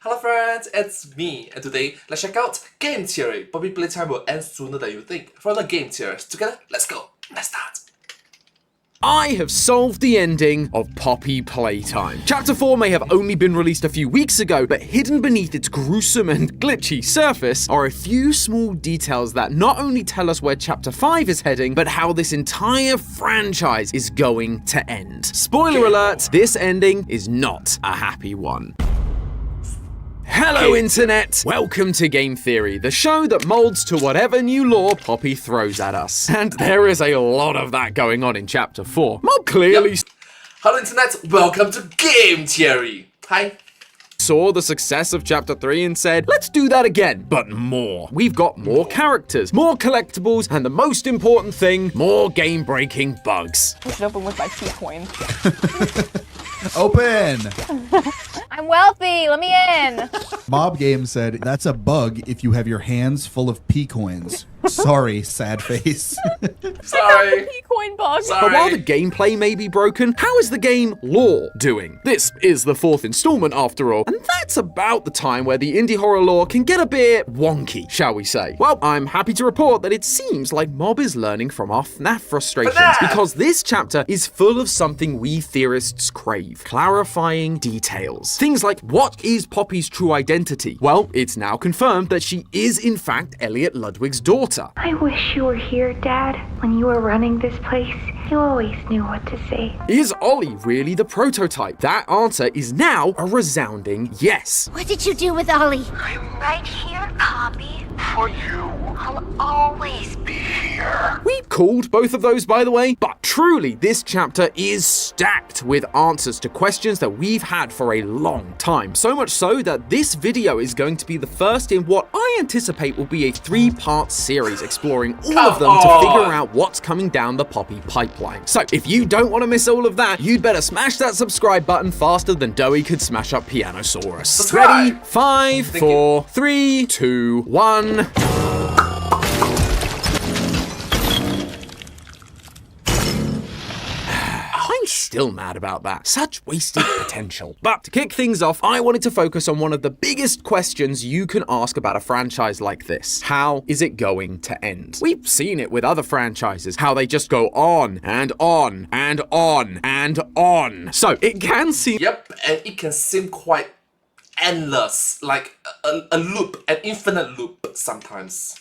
Hello friends, it's me, and today let's check out Game Theory. Probably Playtime will end sooner than you think. From the Game Theories, together, let's go. Let's start. I have solved the ending of Poppy Playtime. Chapter 4 may have only been released a few weeks ago, but hidden beneath its gruesome and glitchy surface are a few small details that not only tell us where Chapter 5 is heading, but how this entire franchise is going to end. Spoiler alert, this ending is not a happy one. Hello Internet! Welcome to Game Theory, the show that molds to whatever new lore Poppy throws at us. And there is a lot of that going on in Chapter 4. Mob clearly Hello Internet, welcome to Game Theory. Hi. Saw the success of Chapter 3 and said, let's do that again, but more. We've got more characters, more collectibles, and the most important thing, more game-breaking bugs. I should open with my P-coin. Open! I'm wealthy, let me in. Mob Game said, that's a bug if you have your hands full of P-coins. Sorry, sad face. Sorry. P-coin bug. But while the gameplay may be broken, how is the game lore doing? This is the 4th installment after all, and that's about the time where the indie horror lore can get a bit wonky, shall we say. Well, I'm happy to report that it seems like Mob is learning from our FNAF frustrations, because this chapter is full of something we theorists crave: clarifying details. Things like, what is Poppy's true identity? Well, it's now confirmed that she is in fact Elliot Ludwig's daughter. I wish you were here, Dad. When you were running this place, you always knew what to say. Is Ollie really the prototype? That answer is now a resounding yes. What did you do with Ollie? I'm right here, Poppy. For you. I'll always be here. We called both of those, by the way, but truly this chapter is stacked with answers to questions that we've had for a long time. So much so that this video is going to be the first in what I anticipate will be a 3-part series exploring all of them to figure out what's coming down the Poppy pipeline. So if you don't want to miss all of that, you'd better smash that subscribe button faster than Doey could smash up Pianosaurus. Subscribe. Ready? 5, 4, 3, 2, 1. I'm still mad about that. Such wasted potential. But to kick things off, I wanted to focus on one of the biggest questions you can ask about a franchise like this. How is it going to end? We've seen it with other franchises, how they just go on and on and on and on. So it can seem Yep, and it can seem quite endless, like a loop, an infinite loop sometimes.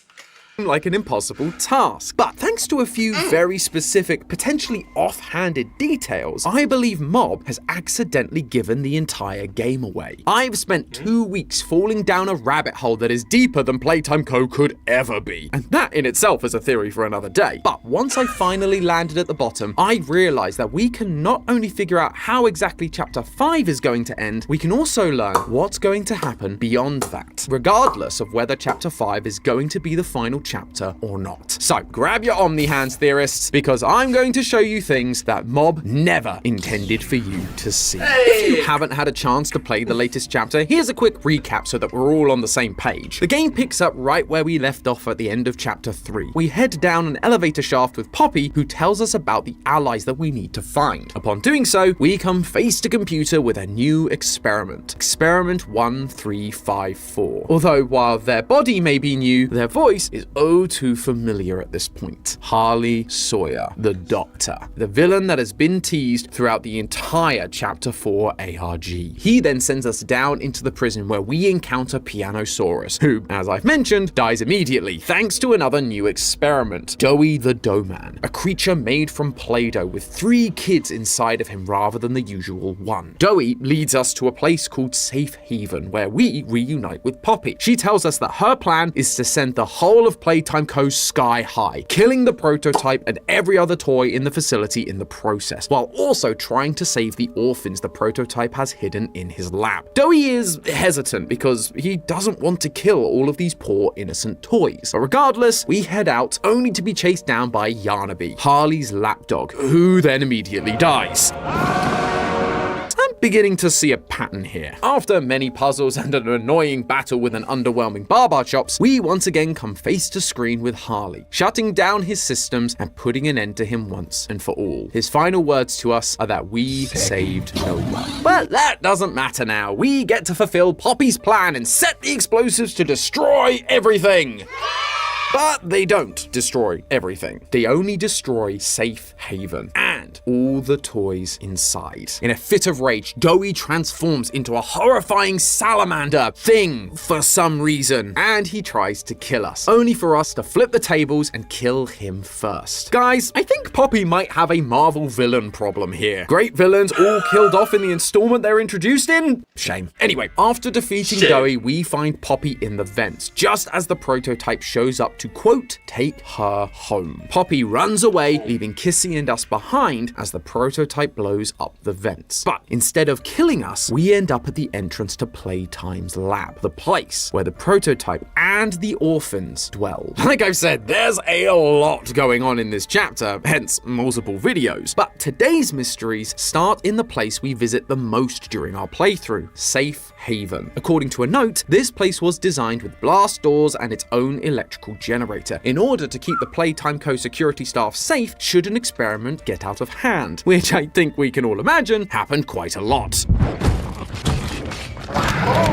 like an impossible task. But thanks to a few very specific, potentially offhanded details, I believe Mob has accidentally given the entire game away. I've spent 2 weeks falling down a rabbit hole that is deeper than Playtime Co. could ever be. And that in itself is a theory for another day. But once I finally landed at the bottom, I realized that we can not only figure out how exactly Chapter 5 is going to end, we can also learn what's going to happen beyond that, regardless of whether Chapter 5 is going to be the final chapter or not. So grab your Omni hands, theorists, because I'm going to show you things that Mob never intended for you to see. If you haven't had a chance to play the latest chapter, here's a quick recap so that we're all on the same page. The game picks up right where we left off at the end of Chapter 3. We head down an elevator shaft with Poppy, who tells us about the allies that we need to find. Upon doing so, we come face to computer with a new experiment. Experiment 1354. Although while their body may be new, their voice is oh too familiar at this point. Harley Sawyer, the Doctor, the villain that has been teased throughout the entire Chapter 4 ARG. He then sends us down into the prison where we encounter Pianosaurus, who, as I've mentioned, dies immediately thanks to another new experiment, Doey the Doughman, a creature made from Play-Doh with 3 kids inside of him rather than the usual one. Doey leads us to a place called Safe Haven where we reunite with Poppy. She tells us that her plan is to send the whole of Playtime Co. sky high, killing the prototype and every other toy in the facility in the process, while also trying to save the orphans the prototype has hidden in his lab. Doey is hesitant because he doesn't want to kill all of these poor innocent toys. But regardless, we head out only to be chased down by Yarnaby, Harley's lapdog, who then immediately dies. beginning to see a pattern here. After many puzzles and an annoying battle with an underwhelming Baba Chops, we once again come face to screen with Harley, shutting down his systems and putting an end to him once and for all. His final words to us are that we saved no one. But that doesn't matter now. We get to fulfill Poppy's plan and set the explosives to destroy everything. But they don't destroy everything. They only destroy Safe Haven and all the toys inside. In a fit of rage, Doughy transforms into a horrifying salamander thing for some reason, and he tries to kill us, only for us to flip the tables and kill him first. Guys, I think Poppy might have a Marvel villain problem here. Great villains all killed off in the installment they're introduced in? Shame. Anyway, after defeating Doughy, we find Poppy in the vents, just as the prototype shows up to, quote, take her home. Poppy runs away, leaving Kissy and us behind as the prototype blows up the vents. But instead of killing us, we end up at the entrance to Playtime's lab, the place where the prototype and the orphans dwell. Like I've said, there's a lot going on in this chapter, hence multiple videos. But today's mysteries start in the place we visit the most during our playthrough, Safe Haven. According to a note, this place was designed with blast doors and its own electrical generator in order to keep the Playtime Co. security staff safe should an experiment get out of hand, which I think we can all imagine happened quite a lot.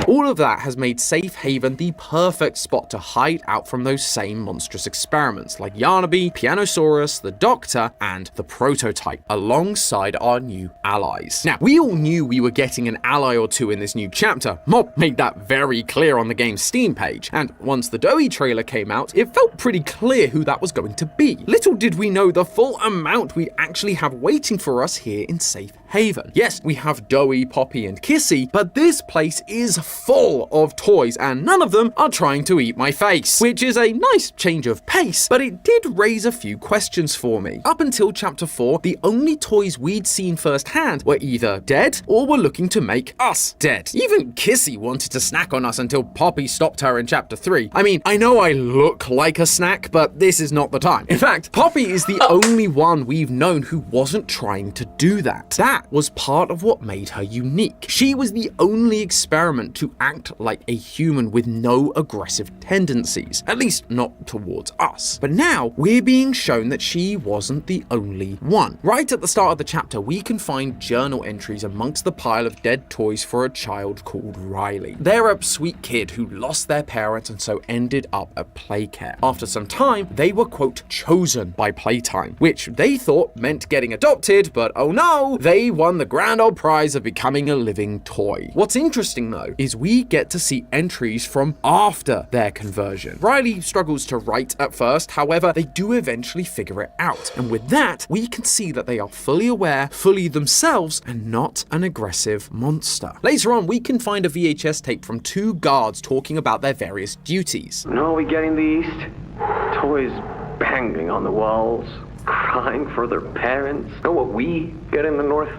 All of that has made Safe Haven the perfect spot to hide out from those same monstrous experiments like Yarnaby, Pianosaurus, the Doctor, and the Prototype, alongside our new allies. Now, we all knew we were getting an ally or two in this new chapter. Mob made that very clear on the game's Steam page, and once the Doughy trailer came out, it felt pretty clear who that was going to be. Little did we know the full amount we'd actually have waiting for us here in Safe Haven. Yes, we have Doughy, Poppy, and Kissy, but this place is full of toys and none of them are trying to eat my face, which is a nice change of pace, but it did raise a few questions for me. Up until chapter 4, the only toys we'd seen firsthand were either dead or were looking to make us dead. Even Kissy wanted to snack on us until Poppy stopped her in chapter 3. I mean, I know I look like a snack, but this is not the time. In fact, Poppy is the only one we've known who wasn't trying to do that. That was part of what made her unique. She was the only experiment to act like a human with no aggressive tendencies, at least not towards us. But now we're being shown that she wasn't the only one. Right at the start of the chapter, we can find journal entries amongst the pile of dead toys for a child called Riley. They're a sweet kid who lost their parents and so ended up at Playcare. After some time, they were, quote, chosen by Playtime, which they thought meant getting adopted, but oh no, they won the grand old prize of becoming a living toy. What's interesting though is we get to see entries from after their conversion. Riley struggles to write at first, however, they do eventually figure it out. And with that, we can see that they are fully aware, fully themselves, and not an aggressive monster. Later on, we can find a VHS tape from two guards talking about their various duties. Know what we get in the East? Toys banging on the walls, crying for their parents. Know what we get in the North?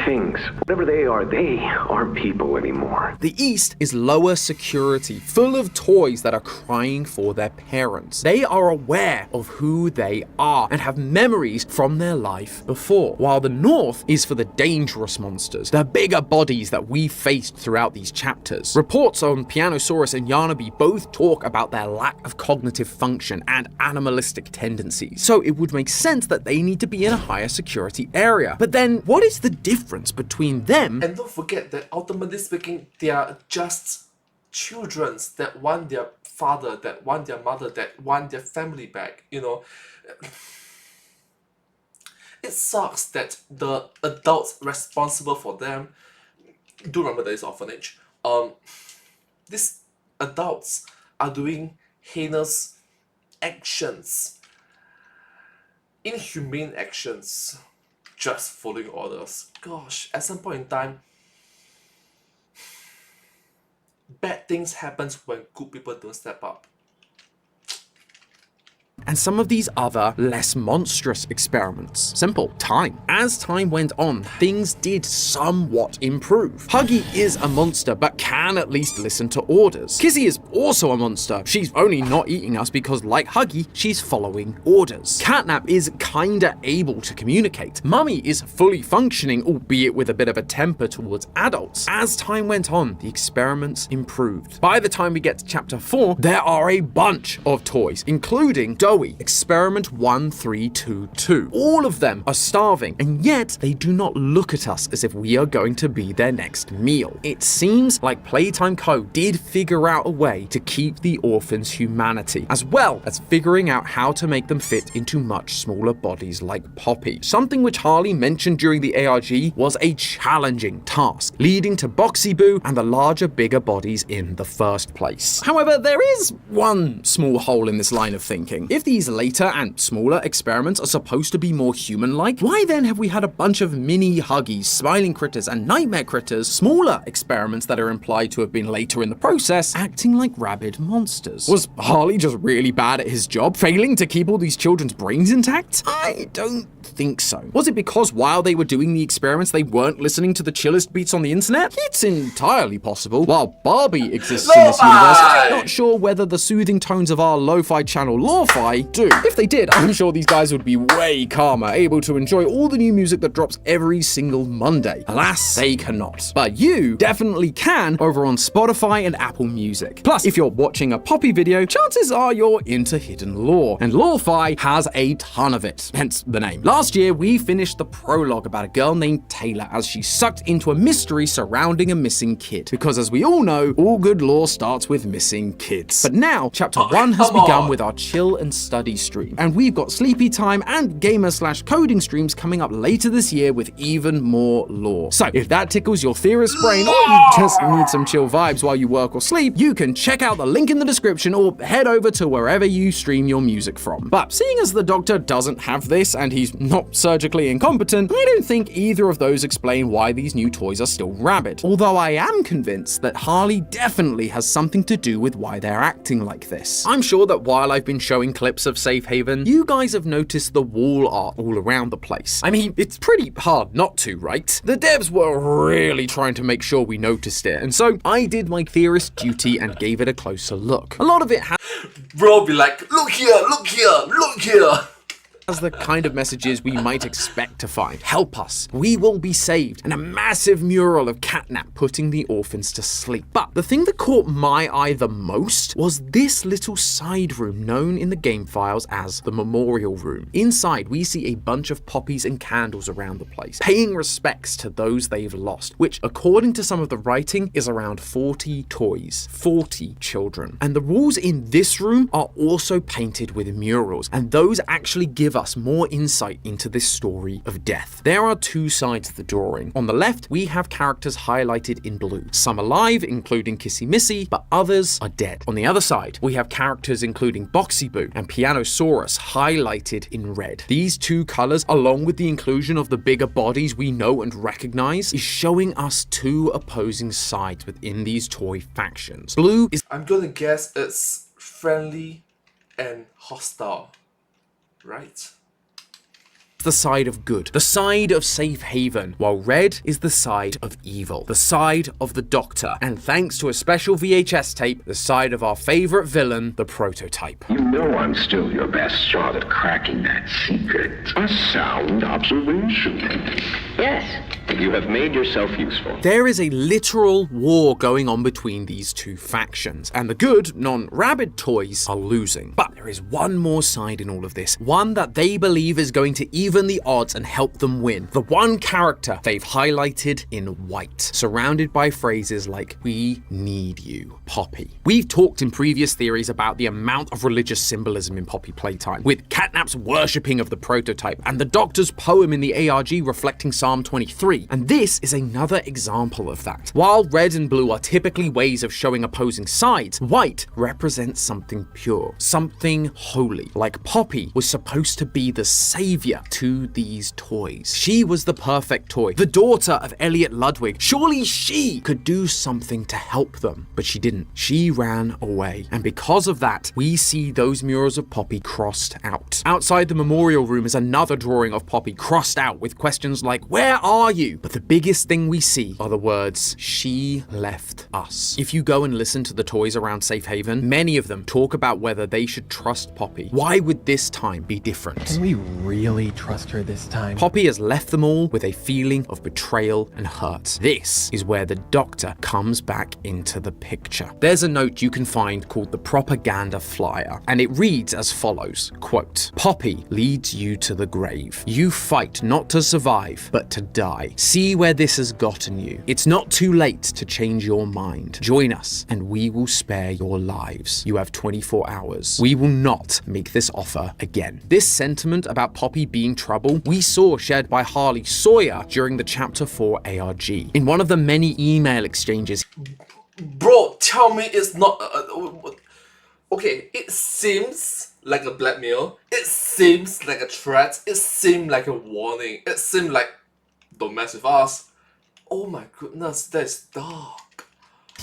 Things. Whatever they aren't people anymore. The East is lower security, full of toys that are crying for their parents. They are aware of who they are and have memories from their life before, while the North is for the dangerous monsters, the bigger bodies that we faced throughout these chapters. Reports on Pianosaurus and Yarnaby both talk about their lack of cognitive function and animalistic tendencies, so it would make sense that they need to be in a higher security area. But then, what is the difference between them? And don't forget that ultimately speaking, they are just children that want their father, that want their mother, that want their family back, you know. It sucks that the adults responsible for them, do remember there is orphanage, these adults are doing heinous actions, inhumane actions, just following orders. Gosh, at some point in time, bad things happens when good people don't step up. and some of these other, less monstrous experiments. Simple. Time. As time went on, things did somewhat improve. Huggy is a monster, but can at least listen to orders. Kissy is also a monster. She's only not eating us because, like Huggy, she's following orders. Catnap is kinda able to communicate. Mummy is fully functioning, albeit with a bit of a temper towards adults. As time went on, the experiments improved. By the time we get to chapter 4, there are a bunch of toys, including Doughy, Experiment 1322. All of them are starving, and yet they do not look at us as if we are going to be their next meal. It seems like Playtime Co. did figure out a way to keep the orphans' humanity, as well as figuring out how to make them fit into much smaller bodies like Poppy. Something which Harley mentioned during the ARG was a challenging task, leading to Boxy Boo and the larger, bigger bodies in the first place. However, there is one small hole in this line of thinking. If these later and smaller experiments are supposed to be more human-like, why then have we had a bunch of mini Huggies, smiling critters, and nightmare critters, smaller experiments that are implied to have been later in the process, acting like rabid monsters? Was Harley just really bad at his job, failing to keep all these children's brains intact? I don't think so. Was it because while they were doing the experiments they weren't listening to the chillest beats on the internet? It's entirely possible. While Barbie exists in this universe, I'm not sure whether the soothing tones of our lo-fi channel Lo-Fi do. If they did, I'm sure these guys would be way calmer, able to enjoy all the new music that drops every single Monday. Alas, they cannot. But you definitely can over on Spotify and Apple Music. Plus, if you're watching a Poppy video, chances are you're into hidden lore, and Lo-Fi has a ton of it, hence the name. Last year, we finished the prologue about a girl named Taylor as she's sucked into a mystery surrounding a missing kid. Because as we all know, all good lore starts with missing kids. But now, chapter 1 has begun with our chill and study stream, and we've got sleepy time and gamer/coding streams coming up later this year with even more lore. So if that tickles your theorist brain, or you just need some chill vibes while you work or sleep, you can check out the link in the description or head over to wherever you stream your music from. But seeing as the Doctor doesn't have this and he's not surgically incompetent, I don't think either of those explain why these new toys are still rabid. Although I am convinced that Harley definitely has something to do with why they're acting like this. I'm sure that while I've been showing clips of Safe Haven, you guys have noticed the wall art all around the place. I mean, it's pretty hard not to, right? The devs were really trying to make sure we noticed it, and so I did my theorist duty and gave it a closer look. A lot of it Bro be like, look here, look here, look here. as the kind of messages we might expect to find. Help us, we will be saved, and a massive mural of Catnap putting the orphans to sleep. But the thing that caught my eye the most was this little side room known in the game files as the Memorial Room. Inside, we see a bunch of poppies and candles around the place, paying respects to those they've lost, which, according to some of the writing, is around 40 toys, 40 children. And the walls in this room are also painted with murals, and those actually give us more insight into this story of death. There are two sides of the drawing. On the left, we have characters highlighted in blue. Some alive, including Kissy Missy, but others are dead. On the other side, we have characters including Boxy Boo and Pianosaurus highlighted in red. These two colors, along with the inclusion of the bigger bodies we know and recognize, is showing us two opposing sides within these toy factions. Blue is I'm gonna guess it's friendly and hostile, right? the side of good, the side of safe haven, while red is the side of evil, the side of the Doctor, and thanks to a special VHS tape, the side of our favorite villain, the Prototype. You know I'm still your best shot at cracking that secret. A sound observation. Yes, you have made yourself useful. There is a literal war going on between these two factions, and the good, non-rabid toys are losing. But there is one more side in all of this, one that they believe is going to even the odds and help them win. The one character they've highlighted in white, surrounded by phrases like, "We need you, Poppy." We've talked in previous theories about the amount of religious symbolism in Poppy Playtime, with Catnap's worshipping of the Prototype, and the Doctor's poem in the ARG reflecting Psalm 23. And this is another example of that. While red and blue are typically ways of showing opposing sides, white represents something pure, something holy. Like Poppy was supposed to be the savior to to these toys. She was the perfect toy, the daughter of Elliot Ludwig. Surely she could do something to help them, but she didn't. She ran away, and because of that, we see those murals of Poppy crossed out. Outside the memorial room is another drawing of Poppy crossed out with questions like, "Where are you?" But the biggest thing we see are the words, "She left us." If you go and listen to the toys around Safe Haven, many of them talk about whether they should trust Poppy. Why would this time be different? Can we really trust her this time? Poppy has left them all with a feeling of betrayal and hurt. This is where the doctor comes back into the picture. There's a note you can find called the propaganda flyer, and it reads as follows, quote, "Poppy leads you to the grave. You fight not to survive, but to die. See where this has gotten you. It's not too late to change your mind. Join us and we will spare your lives. You have 24 hours. We will not make this offer again." This sentiment about Poppy being trouble we saw shared by Harley Sawyer during the Chapter 4 ARG. In one of the many email exchanges, Bro, tell me it's not. Okay, it seems like a blackmail. It seems like a threat. It seemed like a warning. It seemed like, don't mess with us. Oh my goodness, that's dark.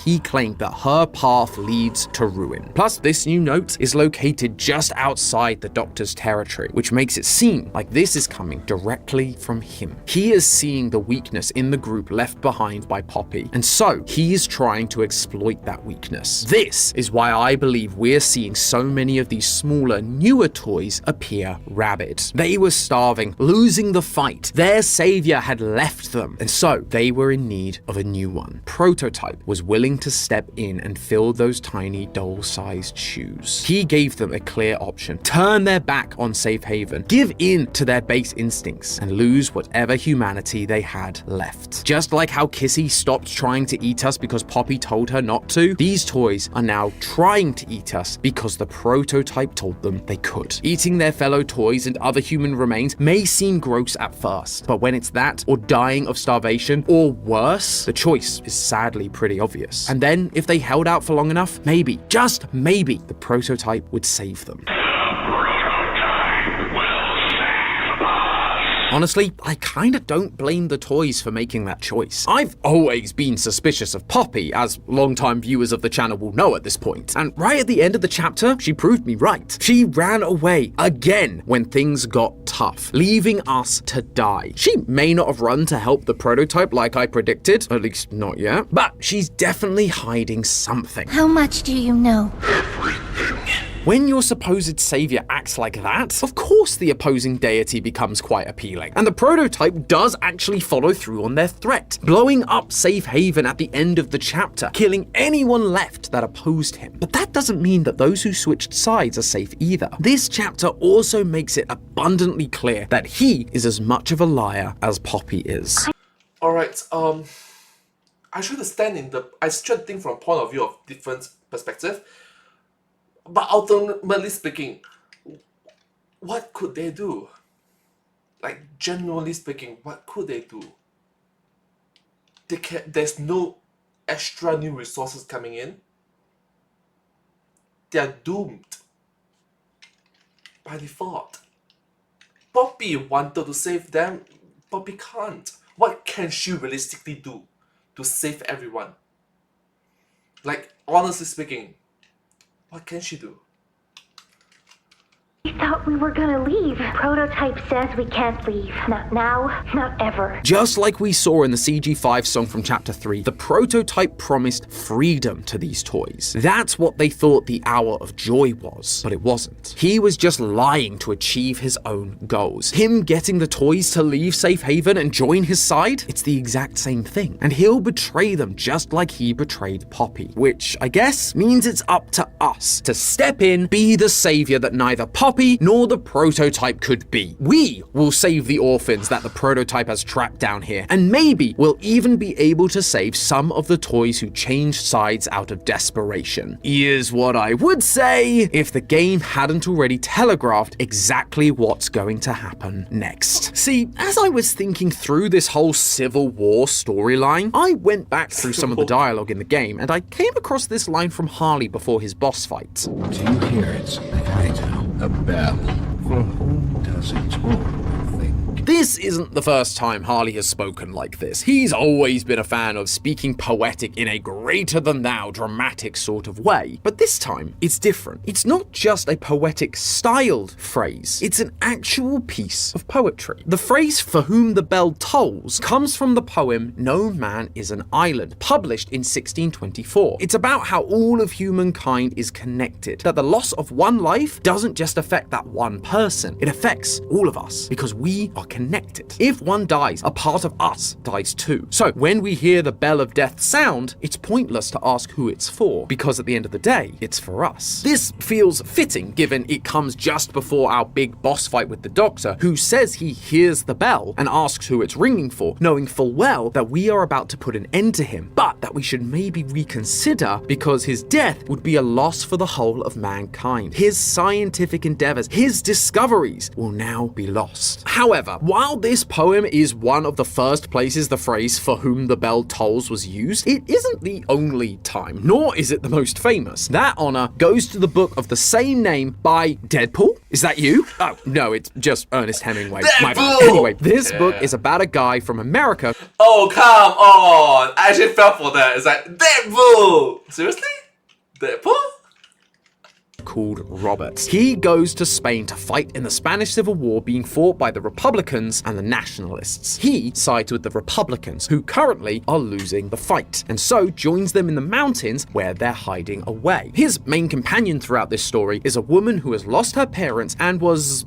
he claimed that her path leads to ruin. Plus, this new note is located just outside the Doctor's territory, which makes it seem like this is coming directly from him. He is seeing the weakness in the group left behind by Poppy, and so he is trying to exploit that weakness. This is why I believe we're seeing so many of these smaller, newer toys appear rabid. They were starving, losing the fight. Their savior had left them, and so they were in need of a new one. Prototype was willing to step in and fill those tiny doll-sized shoes. He gave them a clear option: turn their back on Safe Haven, give in to their base instincts, and lose whatever humanity they had left. Just like how Kissy stopped trying to eat us because Poppy told her not to, these toys are now trying to eat us because the prototype told them they could. Eating their fellow toys and other human remains may seem gross at first, but when it's that, or dying of starvation, or worse, the choice is sadly pretty obvious. And then, if they held out for long enough, maybe, just maybe, the prototype would save them. Honestly, I kinda don't blame the toys for making that choice. I've always been suspicious of Poppy, as long-time viewers of the channel will know at this point. And right at the end of the chapter, she proved me right. She ran away again when things got tough, leaving us to die. She may not have run to help the prototype like I predicted, at least not yet, but she's definitely hiding something. How much do you know? When your supposed savior acts like that, of course the opposing deity becomes quite appealing. And the prototype does actually follow through on their threat, blowing up Safe Haven at the end of the chapter, killing anyone left that opposed him. But that doesn't mean that those who switched sides are safe either. This chapter also makes it abundantly clear that he is as much of a liar as Poppy is. Alright, I should think from a point of view of different perspective. But ultimately speaking, what could they do? Like, generally speaking, what could they do? There's no extra new resources coming in. They are doomed by default. Poppy wanted to save them. Poppy can't. What can she realistically do to save everyone? Like, honestly speaking, what can she do? We thought we were gonna leave. Prototype says we can't leave. Not now, not ever. Just like we saw in the CG5 song from Chapter 3, the prototype promised freedom to these toys. That's what they thought the Hour of Joy was, but it wasn't. He was just lying to achieve his own goals. Him getting the toys to leave Safe Haven and join his side, it's the exact same thing. And he'll betray them just like he betrayed Poppy, which I guess means it's up to us to step in, be the savior that neither Poppy nor the prototype could be. We will save the orphans that the prototype has trapped down here, and maybe we'll even be able to save some of the toys who changed sides out of desperation. Here's what I would say if the game hadn't already telegraphed exactly what's going to happen next. See, as I was thinking through this whole Civil War storyline, I went back through some of the dialogue in the game, and I came across this line from Harley before his boss fight. Do you hear it? I do. A bell. For whom does it all think? this isn't the first time Harley has spoken like this. He's always been a fan of speaking poetic in a greater-than-thou dramatic sort of way. But this time, it's different. It's not just a poetic styled phrase, it's an actual piece of poetry. The phrase "for whom the bell tolls" comes from the poem No Man is an Island, published in 1624. It's about how all of humankind is connected, that the loss of one life doesn't just affect that one person, it affects all of us because we are connected. If one dies, a part of us dies too. So when we hear the bell of death sound, it's pointless to ask who it's for, because at the end of the day, it's for us. This feels fitting given it comes just before our big boss fight with the Doctor, who says he hears the bell and asks who it's ringing for, knowing full well that we are about to put an end to him, but that we should maybe reconsider because his death would be a loss for the whole of mankind. His scientific endeavors, his discoveries will now be lost. However, while this poem is one of the first places the phrase "for whom the bell tolls" was used, it isn't the only time, nor is it the most famous. That honor goes to the book of the same name by Deadpool. Is that you? Oh, no, it's just Ernest Hemingway. My bad. Anyway, this book is about a guy from America. Oh, come on! I actually fell for that. It's like, Deadpool! Seriously? Deadpool? Called Robert. He goes to Spain to fight in the Spanish Civil War being fought by the Republicans and the Nationalists. He sides with the Republicans, who currently are losing the fight, and so joins them in the mountains where they're hiding away. His main companion throughout this story is a woman who has lost her parents and was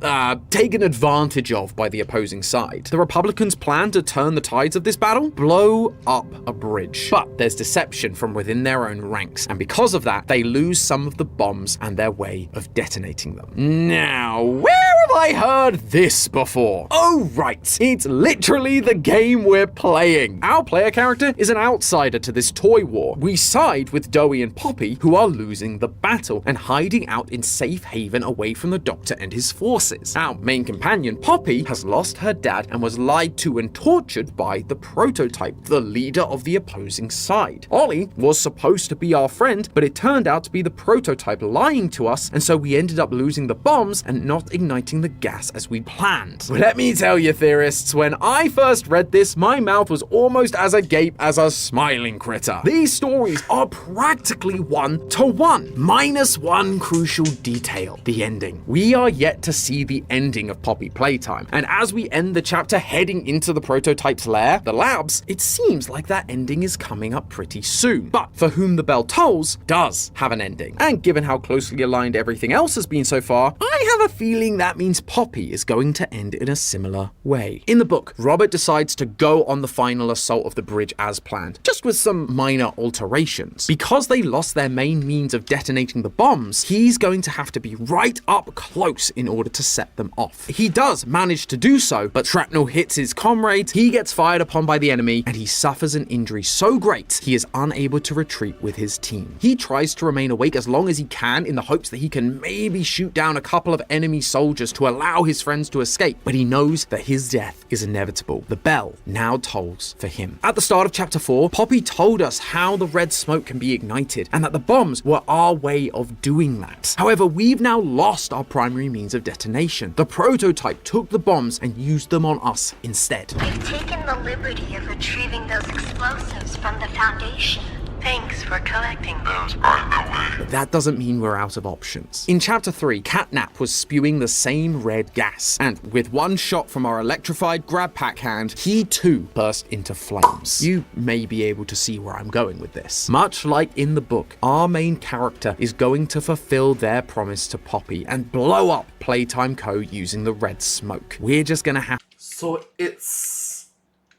taken advantage of by the opposing side. The Republicans plan to turn the tides of this battle, blow up a bridge. But there's deception from within their own ranks, and because of that, they lose some of the bombs and their way of detonating them. Now, where have I heard this before? Oh, right. It's literally the game we're playing. Our player character is an outsider to this toy war. We side with Dowie and Poppy, who are losing the battle and hiding out in safe haven away from the Doctor and his forces. Our main companion, Poppy, has lost her dad and was lied to and tortured by the Prototype, the leader of the opposing side. Ollie was supposed to be our friend, but it turned out to be the Prototype lying to us, and so we ended up losing the bombs and not igniting the gas as we planned. But let me tell you, theorists, when I first read this, my mouth was almost as agape as a smiling critter. These stories are practically one-to-one, minus one crucial detail: the ending. We are yet to see the ending of Poppy Playtime, and as we end the chapter heading into the Prototype's lair, the labs, it seems like that ending is coming up pretty soon. But For Whom the Bell Tolls does have an ending, and given how closely aligned everything else has been so far, I have a feeling that means Poppy is going to end in a similar way. In the book, Robert decides to go on the final assault of the bridge as planned, just with some minor alterations. Because they lost their main means of detonating the bombs, he's going to have to be right up close in order to set them off. He does manage to do so, but shrapnel hits his comrades, he gets fired upon by the enemy, and he suffers an injury so great he is unable to retreat with his team. He tries to remain awake as long as he can in the hopes that he can maybe shoot down a couple of enemy soldiers to allow his friends to escape, but he knows that his death is inevitable. The bell now tolls for him. At the start of chapter 4, Poppy told us how the red smoke can be ignited and that the bombs were our way of doing that. However, we've now lost our primary means of detonation. The Prototype took the bombs and used them on us instead. We've taken the liberty of retrieving those explosives from the Foundation. Thanks for collecting those, by the way. But that doesn't mean we're out of options. In chapter 3, Catnap was spewing the same red gas, and with one shot from our electrified grab pack hand, he too burst into flames. You may be able to see where I'm going with this. Much like in the book, our main character is going to fulfill their promise to Poppy and blow up Playtime Co. using the red smoke. We're just gonna have So it's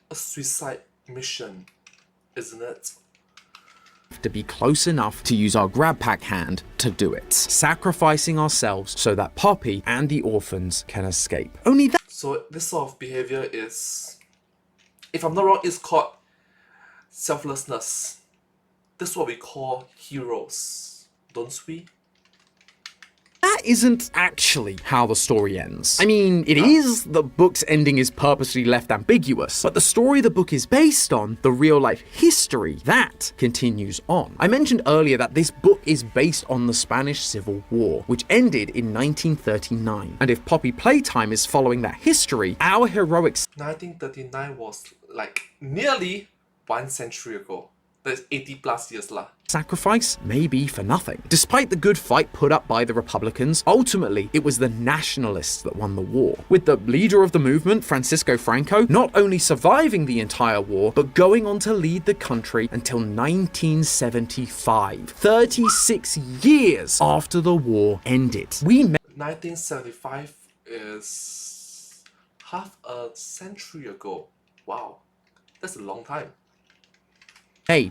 a suicide mission, isn't it? to be close enough to use our grab pack hand to do it, sacrificing ourselves so that Poppy and the orphans can escape. Only that. So this sort of behavior is, if I'm not wrong, it's called selflessness. This is what we call heroes, don't we? That isn't actually how the story ends. I mean, it is, the book's ending is purposely left ambiguous, but the story the book is based on, the real-life history, that continues on. I mentioned earlier that this book is based on the Spanish Civil War, which ended in 1939. And if Poppy Playtime is following that history, our heroic 1939 was like nearly 1 century ago. That's 80 plus years lah. sacrifice may be for nothing. Despite the good fight put up by the Republicans, ultimately it was the nationalists that won the war, with the leader of the movement, Francisco Franco, not only surviving the entire war, but going on to lead the country until 1975, 36 years after the war ended. 1975 is half a century ago. Wow, that's a long time.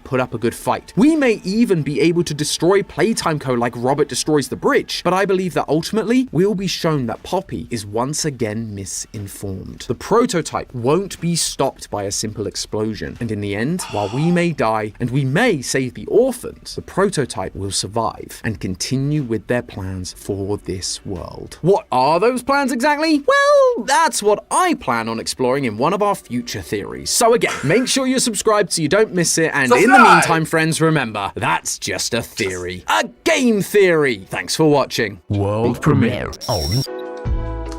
Put up a good fight. We may even be able to destroy Playtime Co. like Robert destroys the bridge, but I believe that ultimately we'll be shown that Poppy is once again misinformed. The prototype won't be stopped by a simple explosion, and in the end, while we may die and we may save the orphans, the prototype will survive and continue with their plans for this world. What are those plans exactly? Well, that's what I plan on exploring in one of our future theories. So again, make sure you're subscribed so you don't miss it, and in the meantime, friends, remember, that's just a theory. A game theory! Thanks for watching. World premiere on...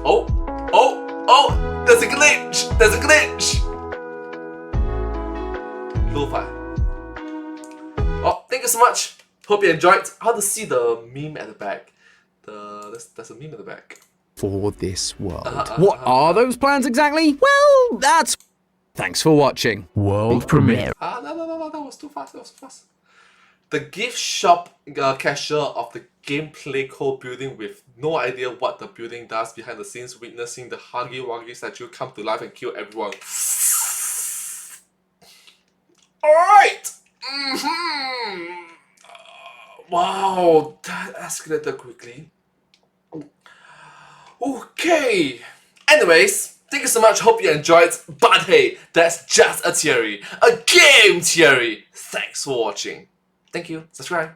Oh, there's a glitch! There's a glitch! Lo-fi. Oh, thank you so much. Hope you enjoyed. How to see the meme at the back? There's a meme at the back. For this world. What are those plans exactly? Well, that's... Thanks for watching. World premiere. No, that was too fast, The gift shop cashier of the Gameplay Co. building with no idea what the building does behind the scenes, witnessing the Huggy Wuggy statue come to life and kill everyone. Alright! Wow, that escalated quickly. Okay. Anyways, thank you so much, hope you enjoyed, but hey, that's just a theory, a game theory. Thanks for watching. Thank you, subscribe.